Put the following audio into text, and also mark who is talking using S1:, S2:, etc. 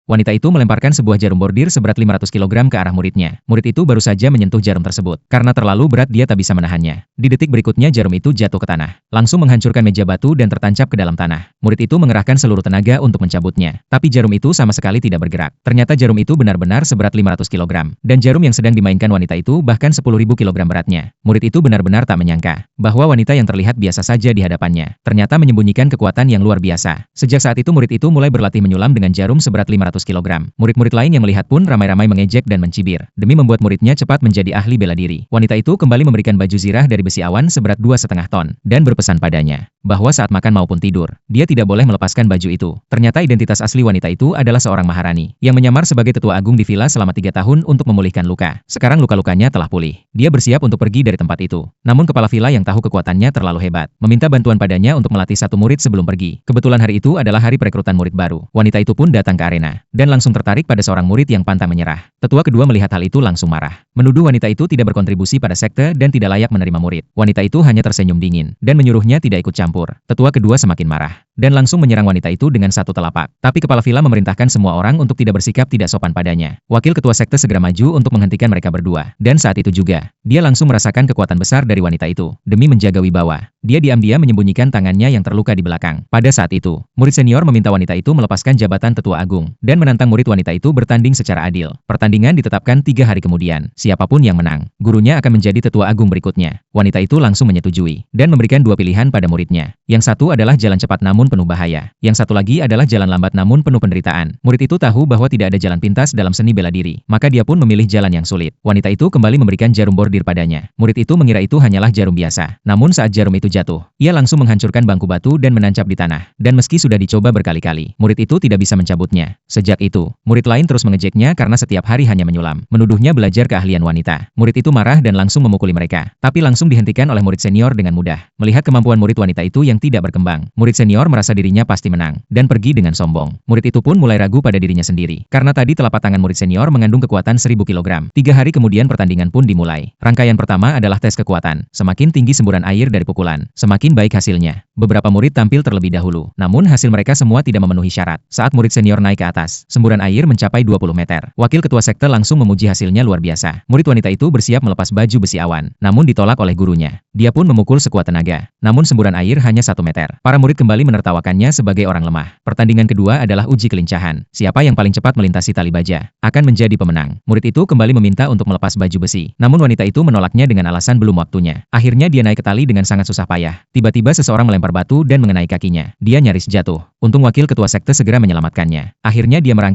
S1: Wanita itu melemparkan sebuah jarum bordir seberat 500 kg ke arah muridnya. Murid itu baru saja menyentuh jarum tersebut. Karena terlalu berat dia tak bisa menahannya. Di detik berikutnya jarum itu jatuh ke tanah. Langsung menghancurkan meja batu dan tertancap ke dalam tanah. Murid itu mengerahkan seluruh tenaga untuk mencabutnya. Tapi jarum itu sama sekali tidak bergerak. Ternyata jarum itu benar-benar seberat 500 kg. Dan jarum yang sedang dimainkan wanita itu bahkan 10.000 kg beratnya. Murid itu benar-benar tak menyangka bahwa wanita yang terlihat biasa saja di hadapannya ternyata menyembunyikan kekuatan yang luar biasa. Sejak saat itu murid itu mulai berlatih menyulam dengan jarum seberat 500 kg. Murid-murid lain yang melihat pun ramai-ramai mengejek dan mencibir demi membuat muridnya cepat menjadi ahli bela diri. Wanita itu kembali memberikan baju zirah dari besi awan seberat 2,5 ton dan berpesan padanya bahwa saat makan maupun tidur, dia tidak boleh melepaskan baju itu. Ternyata identitas asli wanita itu adalah seorang maharani yang menyamar sebagai tetua agung di villa selama 3 tahun untuk memulihkan luka. Sekarang luka-lukanya telah pulih. Dia bersiap untuk pergi dari tempat itu. Namun kepala villa yang tahu kekuatannya terlalu hebat, meminta bantuan padanya untuk melatih satu murid sebelum pergi. Kebetulan hari itu adalah hari perekrutan murid baru. Wanita itu pun datang ke arena dan langsung tertarik pada seorang murid yang pantang menyerah. Tetua kedua melihat hal itu langsung marah, menuduh wanita itu tidak berkontribusi pada sekte dan tidak layak menerima murid. Wanita itu hanya tersenyum dingin dan menyuruhnya tidak ikut campur. Tetua kedua semakin marah dan langsung menyerang wanita itu dengan satu telapak. Tapi kepala villa memerintahkan semua orang untuk tidak bersikap tidak sopan padanya. Wakil ketua sekte segera maju untuk menghentikan mereka berdua. Dan saat itu juga, dia langsung merasakan kekuatan besar dari wanita itu. Demi menjaga wibawa, dia diam-diam menyembunyikan tangannya yang terluka di belakang. Pada saat itu, murid senior meminta wanita itu melepaskan jabatan tetua agung dan menantang murid wanita itu bertanding secara adil. Pertandingan ditetapkan 3 hari kemudian. Siapapun yang menang, gurunya akan menjadi tetua agung berikutnya. Wanita itu langsung menyetujui dan memberikan 2 pilihan pada muridnya. Yang satu adalah jalan cepat namun penuh bahaya. Yang satu lagi adalah jalan lambat namun penuh penderitaan. Murid itu tahu bahwa tidak ada jalan pintas dalam seni bela diri, maka dia pun memilih jalan yang sulit. Wanita itu kembali memberikan jarum bordir padanya. Murid itu mengira itu hanyalah jarum biasa. Namun saat jarum itu jatuh, ia langsung menghancurkan bangku batu dan menancap di tanah. Dan meski sudah dicoba berkali-kali, murid itu tidak bisa mencabutnya. Sejak itu, murid lain terus mengejeknya karena setiap hari hanya menyulam, menuduhnya belajar keahlian wanita. Murid itu marah dan langsung memukuli mereka, tapi langsung dihentikan oleh murid senior dengan mudah. Melihat kemampuan murid wanita itu yang tidak berkembang, murid senior merasa dirinya pasti menang dan pergi dengan sombong. Murid itu pun mulai ragu pada dirinya sendiri karena tadi telapak tangan murid senior mengandung kekuatan 1000 kg. 3 hari kemudian pertandingan pun dimulai. Rangkaian pertama adalah tes kekuatan. Semakin tinggi semburan air dari pukulan, semakin baik hasilnya. Beberapa murid tampil terlebih dahulu, namun hasil mereka semua tidak memenuhi syarat. Saat murid senior naik ke atas, semburan air mencapai 20 meter. Wakil ketua sekte langsung memuji hasilnya luar biasa. Murid wanita itu bersiap melepas baju besi awan, namun ditolak oleh gurunya. Dia pun memukul sekuat tenaga, namun semburan air hanya 1 meter. Para murid kembali menertawakannya sebagai orang lemah. Pertandingan kedua adalah uji kelincahan. Siapa yang paling cepat melintasi tali baja akan menjadi pemenang. Murid itu kembali meminta untuk melepas baju besi, namun wanita itu menolaknya dengan alasan belum waktunya. Akhirnya dia naik ke tali dengan sangat susah payah. Tiba-tiba seseorang melempar batu dan mengenai kakinya. Dia nyaris jatuh. Untung wakil ketua sekte segera menyelamatkannya. Akhirnya dia merangkak